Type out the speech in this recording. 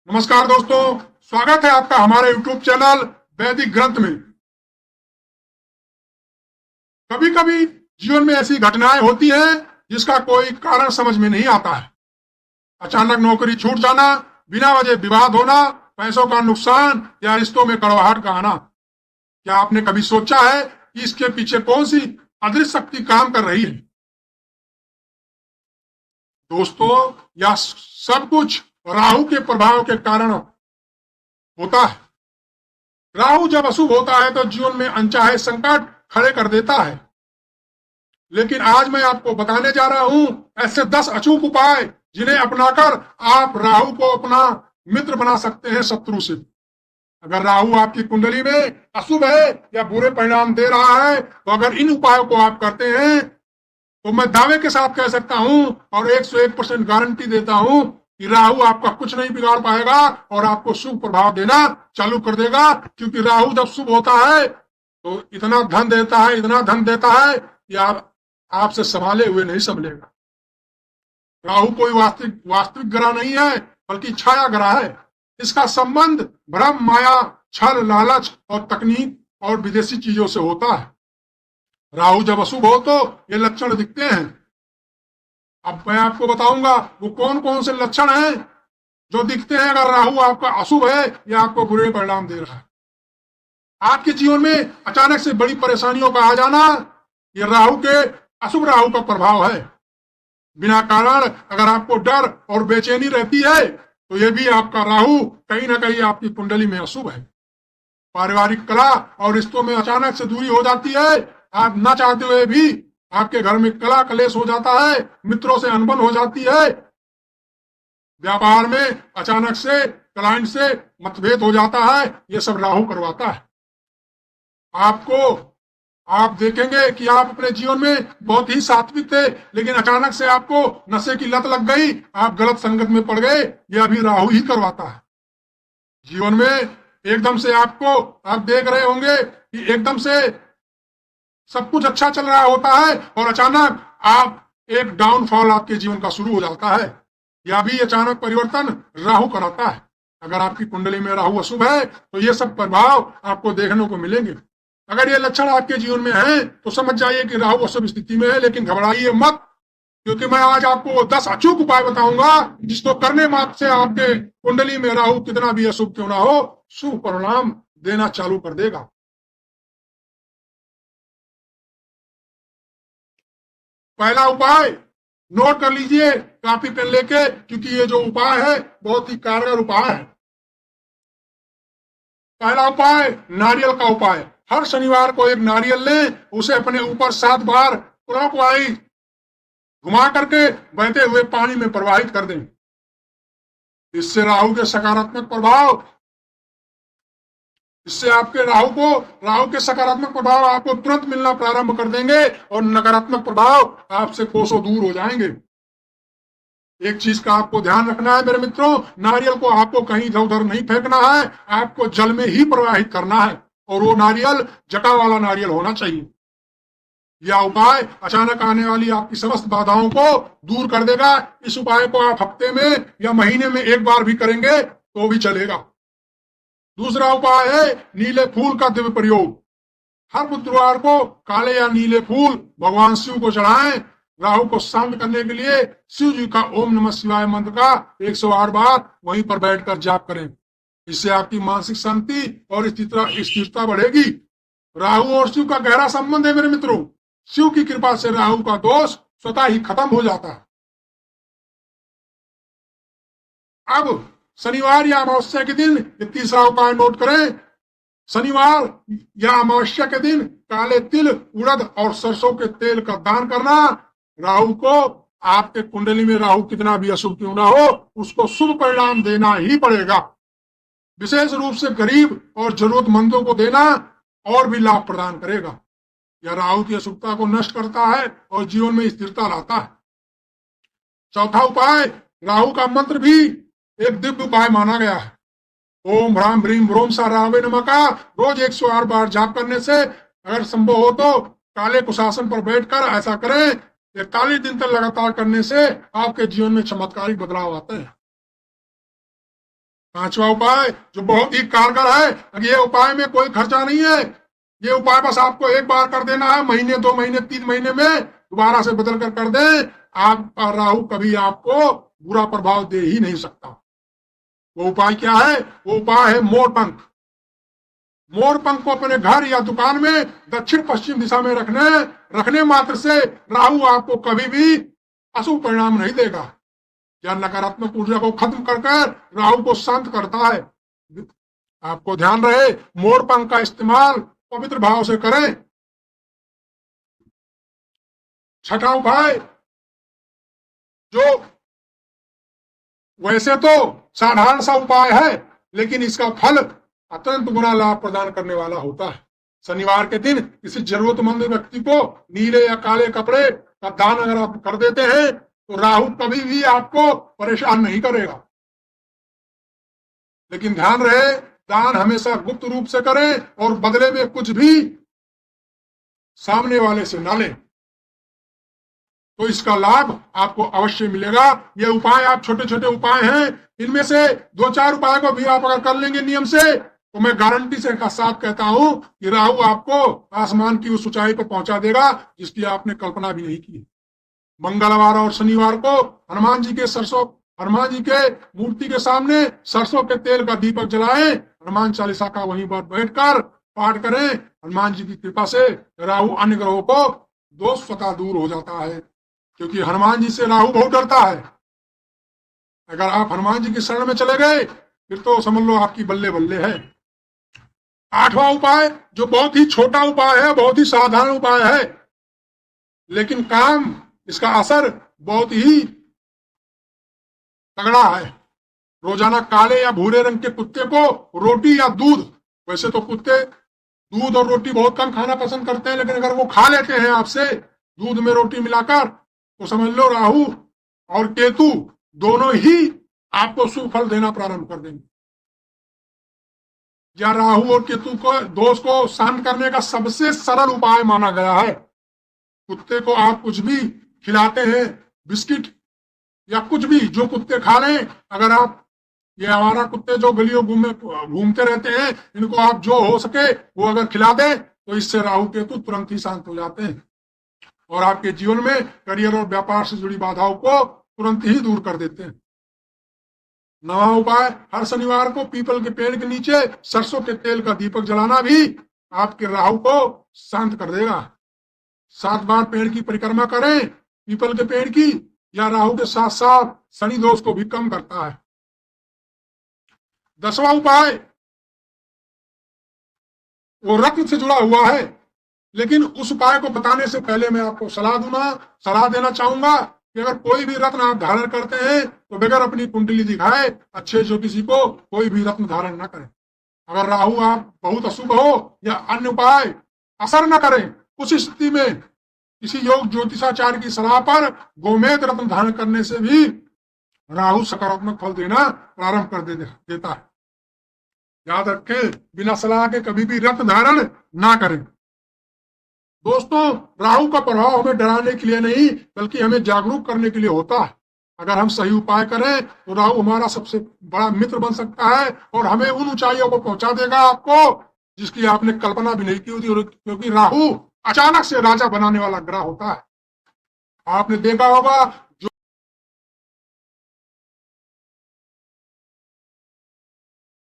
नमस्कार दोस्तों, स्वागत है आपका हमारे YouTube चैनल वैदिक ग्रंथ में। कभी कभी जीवन में ऐसी घटनाएं होती हैं जिसका कोई कारण समझ में नहीं आता है। अचानक नौकरी छूट जाना, बिना वजह विवाद होना, पैसों का नुकसान या रिश्तों में कड़वाहट का आना। क्या आपने कभी सोचा है कि इसके पीछे कौन सी अदृश्य शक्ति काम कर रही है? दोस्तों, यह सब कुछ राहु के प्रभाव के कारण होता है। राहु जब अशुभ होता है तो जीवन में अनचाहे संकट खड़े कर देता है। लेकिन आज मैं आपको बताने जा रहा हूं ऐसे 10 अचूक उपाय जिन्हें अपनाकर आप राहु को अपना मित्र बना सकते हैं शत्रु से। अगर राहु आपकी कुंडली में अशुभ है या बुरे परिणाम दे रहा है तो अगर इन उपायों को आप करते हैं तो मैं दावे के साथ कह सकता हूं और 101% गारंटी देता हूं कि राहु आपका कुछ नहीं बिगाड़ पाएगा और आपको शुभ प्रभाव देना चालू कर देगा। क्योंकि राहु जब शुभ होता है तो इतना धन देता है, इतना धन देता है कि आप आपसे संभाले हुए नहीं संभलेगा। राहु कोई वास्तविक ग्रह नहीं है बल्कि छाया ग्रह है। इसका संबंध भ्रम, माया, छल, लालच और तकनीक और विदेशी चीजों से होता है। राहु जब अशुभ हो तो ये लक्षण दिखते हैं। अब मैं आपको बताऊंगा वो कौन कौन से लक्षण हैं जो दिखते हैं अगर राहु आपका अशुभ है या आपको बुरे परिणाम दे रहा है। आपके जीवन में अचानक से बड़ी परेशानियों का आ जाना, ये राहु के अशुभ राहु का प्रभाव है। बिना कारण अगर आपको डर और बेचैनी रहती है तो ये भी आपका राहु कहीं ना कहीं आपकी कुंडली में अशुभ है। पारिवारिक कला और रिश्तों में अचानक से दूरी हो जाती है। आप ना चाहते हुए भी आपके घर में कला कलेश हो जाता है, मित्रों से अनबन हो जाती है। व्यापार में अचानक से क्लाइंट से मतभेद हो जाता है। ये सब राहु करवाता है। आप देखेंगे कि आप अपने जीवन में बहुत ही सात्विक थे, लेकिन अचानक से आपको नशे की लत लग गई, आप गलत संगत में पड़ गए। यह भी राहु ही करवाता है। जीवन में एकदम से आप देख रहे होंगे कि एकदम से सब कुछ अच्छा चल रहा होता है और अचानक एक डाउनफॉल आपके जीवन का शुरू हो जाता है। यह भी अचानक परिवर्तन राहु कराता है। अगर आपकी कुंडली में राहु अशुभ है तो ये सब प्रभाव आपको देखने को मिलेंगे। अगर ये लक्षण आपके जीवन में है तो समझ जाइए कि राहु अशुभ स्थिति में है। लेकिन घबराइए मत, क्योंकि मैं आज आपको 10 अचूक उपाय बताऊंगा जिसको करने मात्र से आपके कुंडली में राहु कितना भी अशुभ क्यों ना हो, शुभ परिणाम देना चालू कर देगा। पहला उपाय नोट कर लीजिए कॉपी पेन लेके, क्योंकि ये जो उपाय है बहुत ही कारगर उपाय है। पहला उपाय नारियल का उपाय। हर शनिवार को एक नारियल लें, उसे अपने ऊपर 7 बार क्लॉकवाइज घुमा करके बहते हुए पानी में प्रवाहित कर दें। इससे राहु के सकारात्मक प्रभाव आपको तुरंत मिलना प्रारंभ कर देंगे और नकारात्मक प्रभाव आपसे कोसों दूर हो जाएंगे। एक चीज का आपको ध्यान रखना है मेरे मित्रों, नारियल को आपको कहीं इधर उधर नहीं फेंकना है, आपको जल में ही प्रवाहित करना है और वो नारियल जटा वाला नारियल होना चाहिए। यह उपाय अचानक आने वाली आपकी समस्त बाधाओं को दूर कर देगा। इस उपाय को आप हफ्ते में या महीने में एक बार भी करेंगे तो भी चलेगा। दूसरा उपाय है नीले फूल का दिव्य प्रयोग। हर बुधवार को काले या नीले फूल भगवान शिव को चढ़ाएं। राहु को शांत करने के लिए शिव जी का ओम नमः शिवाय मंत्र का 108 बार वहीं पर बैठकर जाप करें। इससे आपकी मानसिक शांति और स्थिरता बढ़ेगी। राहु और शिव का गहरा संबंध है मेरे मित्रों। शिव की कृपा से राहु का दोष स्वतः ही खत्म हो जाता है। अब शनिवार या अमावस्या के दिन ये तीसरा उपाय नोट करें। शनिवार या अमावस्या के दिन काले तिल, उड़द और सरसों के तेल का दान करना राहु को, आपके कुंडली में राहु कितना भी अशुभ क्यों ना हो, उसको शुभ परिणाम देना ही पड़ेगा। विशेष रूप से गरीब और जरूरतमंदों को देना और भी लाभ प्रदान करेगा। यह राहु की अशुभता को नष्ट करता है और जीवन में स्थिरता लाता है। चौथा उपाय, राहु का मंत्र भी एक दिव्य उपाय माना गया है। ओम ह्राम ह्रीम ब्रोम सा राहवे नमः का रोज 108 बार जाप करने से अगर संभव हो तो काले कुशासन पर बैठकर ऐसा करें। 41 दिन तक लगातार करने से आपके जीवन में चमत्कारिक बदलाव आते हैं। पांचवा उपाय जो बहुत ही कारगर है, ये उपाय में कोई खर्चा नहीं है। ये उपाय बस आपको एक बार कर देना है, महीने 2 महीने 3 महीने में दोबारा से बदल कर दे। आपका राहु कभी आपको बुरा प्रभाव दे ही नहीं सकता। वो उपाय क्या है? वो उपाय है मोर पंख। मोर पंख को अपने घर या दुकान में दक्षिण पश्चिम दिशा में रखने मात्र से राहु आपको कभी भी अशुभ परिणाम नहीं देगा। या नकारात्मक ऊर्जा को खत्म कर राहु को शांत करता है। आपको ध्यान रहे, मोर पंख का इस्तेमाल पवित्र भाव से करें। छठा उपाय जो वैसे तो साधारण सा उपाय है, लेकिन इसका फल अत्यंत गुना लाभ प्रदान करने वाला होता है। शनिवार के दिन किसी जरूरतमंद व्यक्ति को नीले या काले कपड़े का दान अगर आप कर देते हैं तो राहु कभी भी आपको परेशान नहीं करेगा। लेकिन ध्यान रहे, दान हमेशा गुप्त रूप से करें और बदले में कुछ भी सामने वाले से ना लें, तो इसका लाभ आपको अवश्य मिलेगा। ये उपाय आप छोटे छोटे उपाय हैं, इनमें से 2-4 उपाय को भी आप अगर कर लेंगे नियम से, तो मैं गारंटी से साथ कहता हूं कि राहु आपको आसमान की उस ऊंचाई पर पहुंचा देगा जिसकी आपने कल्पना भी नहीं की। मंगलवार और शनिवार को हनुमान जी के मूर्ति के सामने सरसों के तेल का दीपक जलाएं, हनुमान चालीसा का वहीं पर बैठकर पाठ करें। हनुमान जी की कृपा से राहु अन्य ग्रहों को दोष स्वतः दूर हो जाता है, क्योंकि हनुमान जी से राहु बहुत डरता है। अगर आप हनुमान जी की शरण में चले गए फिर तो समझ लो आपकी बल्ले बल्ले है। आठवां उपाय जो बहुत ही छोटा उपाय है, बहुत ही साधारण उपाय है, लेकिन काम इसका असर बहुत ही तगड़ा है। रोजाना काले या भूरे रंग के कुत्ते को रोटी या दूध, वैसे तो कुत्ते दूध और रोटी बहुत कम खाना पसंद करते हैं, लेकिन अगर वो खा लेते हैं आपसे दूध में रोटी मिलाकर, तो समझ लो राहु और केतु दोनों ही आपको सुफल देना प्रारंभ कर देंगे। या राहु और केतु को दोष को शांत करने का सबसे सरल उपाय माना गया है। कुत्ते को आप कुछ भी खिलाते हैं, बिस्किट या कुछ भी जो कुत्ते खा लें, अगर आप ये हमारा कुत्ते जो गलियों घूमते रहते हैं, इनको आप जो हो सके वो अगर खिला दें तो इससे राहु केतु तुरंत ही शांत हो जाते हैं और आपके जीवन में करियर और व्यापार से जुड़ी बाधाओं को तुरंत ही दूर कर देते हैं। नवा उपाय, हर शनिवार को पीपल के पेड़ के नीचे सरसों के तेल का दीपक जलाना भी आपके राहु को शांत कर देगा। 7 बार पेड़ की परिक्रमा करें पीपल के पेड़ की, या राहु के साथ साथ शनि दोष को भी कम करता है। 10वां उपाय वो रत्न से जुड़ा हुआ है, लेकिन उस उपाय को बताने से पहले मैं आपको सलाह देना चाहूंगा कि अगर कोई भी रत्न आप धारण करते हैं तो बगैर अपनी कुंडली दिखाए अच्छे ज्योतिषी को कोई भी रत्न धारण न करें। अगर राहु आप बहुत अशुभ हो या अन्य उपाय असर न करें, उस स्थिति में किसी योग ज्योतिषाचार्य की सलाह पर गोमेद रत्न धारण करने से भी राहु सकारात्मक फल देना प्रारंभ कर देता है। याद रखें, बिना सलाह के कभी भी रत्न धारण ना करें। दोस्तों, राहु का प्रभाव हमें डराने के लिए नहीं बल्कि हमें जागरूक करने के लिए होता है। अगर हम सही उपाय करें तो राहु हमारा सबसे बड़ा मित्र बन सकता है और हमें उन ऊंचाइयों को पहुंचा देगा आपको जिसकी आपने कल्पना भी नहीं की होती, क्योंकि राहु अचानक से राजा बनाने वाला ग्रह होता है। आपने देखा होगा